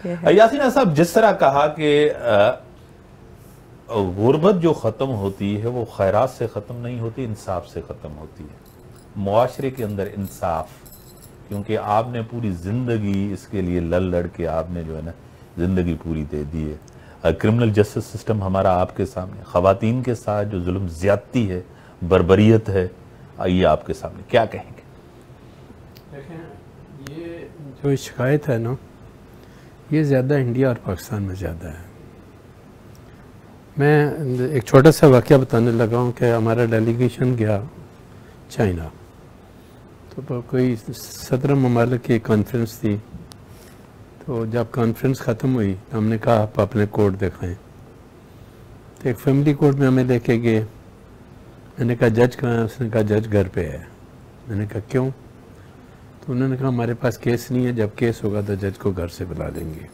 यासीन साहब, जिस तरह कहा कि गुर्बत जो ख़त्म होती है वो खैरात से ख़त्म नहीं होती, इंसाफ से ख़त्म होती है। मुआशरे के अंदर इंसाफ, क्योंकि आपने पूरी ज़िंदगी इसके लिए लड़ के आपने जो है ना ज़िंदगी पूरी दे दी है। क्रिमिनल जस्टिस सिस्टम हमारा आपके सामने, ख़वातीन के साथ जो जुल्म ज़्यादती है, बर्बरियत है, आइए आपके सामने क्या कहेंगे? देखें, ये जो शिकायत है ना, ये ज़्यादा इंडिया और पाकिस्तान में ज़्यादा है। मैं एक छोटा सा वाक़या बताने लगा हूँ कि हमारा डेलीगेशन गया चाइना, तो कोई 17 ममालिक की कॉन्फ्रेंस थी। तो जब कॉन्फ्रेंस ख़त्म हुई तो हमने कहा आप अपने कोड दिखाएं। तो एक फैमिली कोर्ट में हमें लेके गए। मैंने कहा जज कहाँ है? उसने कहा जज घर पे है। मैंने कहा क्यों? तो उन्होंने कहा हमारे पास केस नहीं है, जब केस होगा तो जज को घर से बुला लेंगे।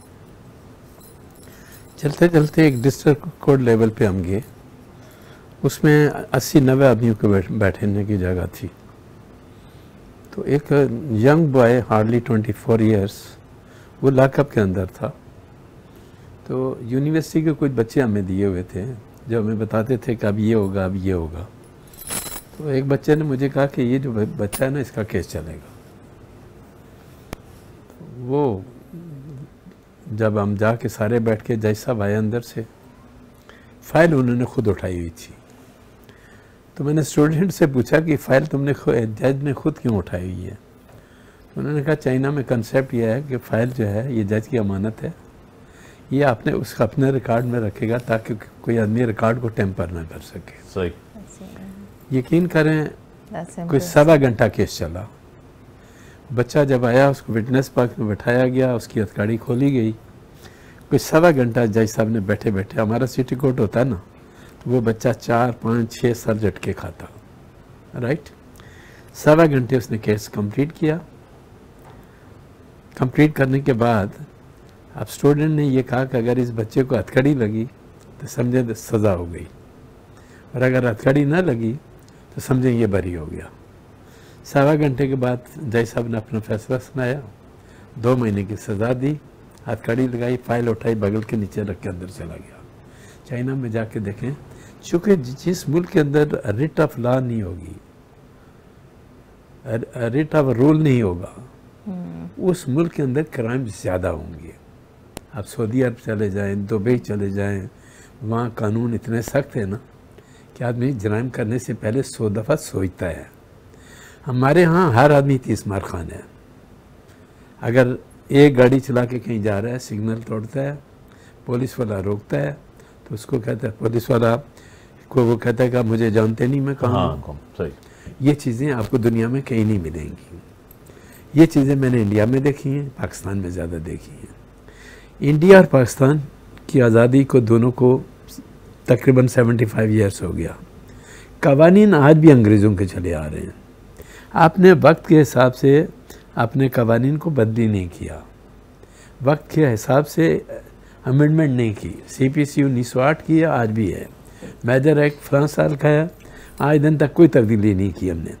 चलते चलते एक डिस्ट्रिक्ट कोर्ट लेवल पे हम गए। उसमें 80-90 आदमियों को बैठने की जगह थी। तो एक यंग बॉय हार्डली 24 इयर्स, वो लॉकअप के अंदर था। तो यूनिवर्सिटी के कुछ बच्चे हमें दिए हुए थे जो हमें बताते थे कि अब ये होगा, अब ये होगा। तो एक बच्चे ने मुझे कहा कि ये जो बच्चा है ना, इसका केस चलेगा। तो वो जब हम जाके सारे बैठ के, जज साहब आए अंदर से, फाइल उन्होंने खुद उठाई हुई थी। तो मैंने स्टूडेंट से पूछा कि फ़ाइल तुमने जज ने खुद क्यों उठाई हुई है? तो उन्होंने कहा चाइना में कंसेप्ट यह है कि फ़ाइल जो है ये जज की अमानत है, ये आपने उसका अपने रिकॉर्ड में रखेगा ताकि कोई आदमी रिकॉर्ड को टेम्पर ना कर सके। सही। यकीन करें कोई 1.25 घंटा केस चला। बच्चा जब आया उसको विटनेस बॉक्स में बैठाया गया, उसकी हथकड़ी खोली गई। कोई 1.25 घंटा जज साहब ने बैठे बैठे, हमारा सिटी कोर्ट होता है ना, वो बच्चा 4, 5, 6 सर झटके खाता। राइट। 1.25 घंटे उसने केस कंप्लीट किया। कंप्लीट करने के बाद अब स्टूडेंट ने ये कहा कि अगर इस बच्चे को हथकड़ी लगी तो समझे तो सज़ा हो गई, और अगर हथकड़ी ना लगी तो समझें ये बरी हो गया। 1.25 घंटे के बाद जज साहब ने अपना फैसला सुनाया, 2 महीने की सज़ा दी, हथकड़ी लगाई, फाइल उठाई, बगल के नीचे रख के अंदर चला गया। चाइना में जाके देखें, चूँकि जिस मुल्क के अंदर रिट ऑफ लॉ नहीं होगी, रिट ऑफ रूल नहीं होगा, उस मुल्क के अंदर क्राइम ज़्यादा होंगे। आप सऊदी अरब चले जाएं, दुबई चले जाएं, वहाँ कानून इतने सख्त है ना कि आदमी जराइम करने से पहले 100 दफ़ा सोचता है। हमारे यहाँ हर आदमी 30 मार खान है। अगर एक गाड़ी चला के कहीं जा रहा है, सिग्नल तोड़ता है, पुलिस वाला रोकता है, तो उसको कहता है, पुलिस वाला को वो कहता है कि आप मुझे जानते नहीं, मैं कहाँ हूँ। सही। ये चीज़ें आपको दुनिया में कहीं नहीं मिलेंगी। ये चीज़ें मैंने इंडिया में देखी हैं, पाकिस्तान में ज़्यादा देखी हैं। इंडिया और पाकिस्तान की आज़ादी को दोनों को तकरीबन 75 ईयर्स हो गया। कवानीन आज भी अंग्रेज़ों के चले आ रहे हैं। आपने वक्त के हिसाब से अपने कवानीन को बदली नहीं किया, वक्त के हिसाब से अमेंडमेंट नहीं की। CPC 1908 की है, आज भी है। मेजर एक्ट फ्रांस साल का है, आज दिन तक कोई तब्दीली नहीं की हमने।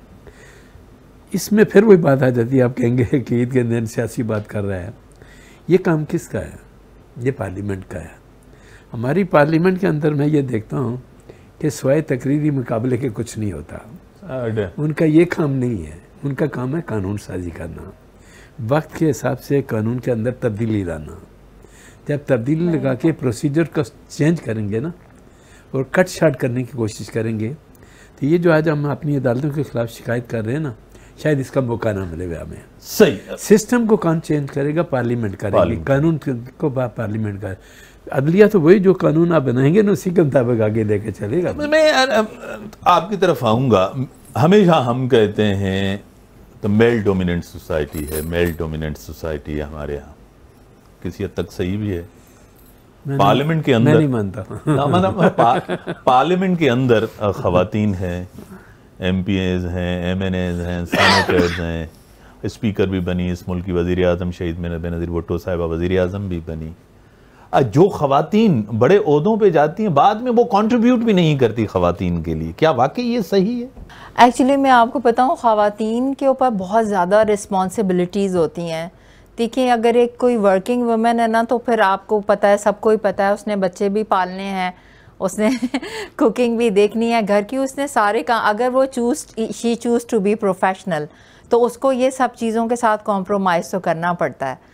इसमें फिर वही बात आ जाती है, आप कहेंगे कि ईद के दिन सियासी बात कर रहा है। ये काम किसका है? ये पार्लियामेंट का है। हमारी पार्लियामेंट के अंदर मैं ये देखता हूँ कि स्वाय तकरीरी मुकाबले के कुछ नहीं होता। उनका ये काम नहीं है, उनका काम है कानून साजी करना, वक्त के हिसाब से कानून के अंदर तब्दीली लाना। जब तब्दीली लगा के प्रोसीजर को चेंज करेंगे ना, और कट शार्ट करने की कोशिश करेंगे, तो ये जो आज हम अपनी अदालतों के खिलाफ शिकायत कर रहे हैं ना, शायद इसका मौका ना मिले हमें। सही। सिस्टम को कौन चेंज करेगा? पार्लियामेंट करेगी। कानून को पार्लियामेंट का, अदलिया तो वही जो कानून आप बनाएंगे ना, उसी के मुताबिक आगे लेके चलेगा। मैं आपकी तरफ आऊँगा। हमेशा हम कहते हैं तो मेल डोमिनेंट सोसाइटी है, मेल डोमिनेंट सोसाइटी है हमारे यहाँ। किसी हद तक सही भी है। पार्लियामेंट के अंदर, मैं नहीं मानता। पार्लियामेंट के अंदर खवातीन हैं, MPAs हैं, MNAs हैं, सेनेटर्स हैं, स्पीकर भी बनी इस मुल्क की, वज़ीर आज़म शहीद बेनज़ीर भुट्टो साहिबा वज़ीर आज़म भी बनी। जो खवातीन बड़े ओहदों पे जाती हैं, बाद में वो कंट्रीब्यूट भी नहीं करती खवातीन के लिए। क्या वाकई ये सही है? एक्चुअली मैं आपको बताऊं, खवातीन के ऊपर बहुत ज़्यादा रिस्पॉन्सिबिलिटीज़ होती हैं। देखिए अगर एक कोई वर्किंग वुमेन है ना, तो फिर आपको पता है, सबको ही पता है, उसने बच्चे भी पालने हैं, उसने कुकिंग भी देखनी है घर की, उसने सारे काम, अगर वो she choose to be professional, तो उसको ये सब चीज़ों के साथ कॉम्प्रोमाइज़ तो करना पड़ता है।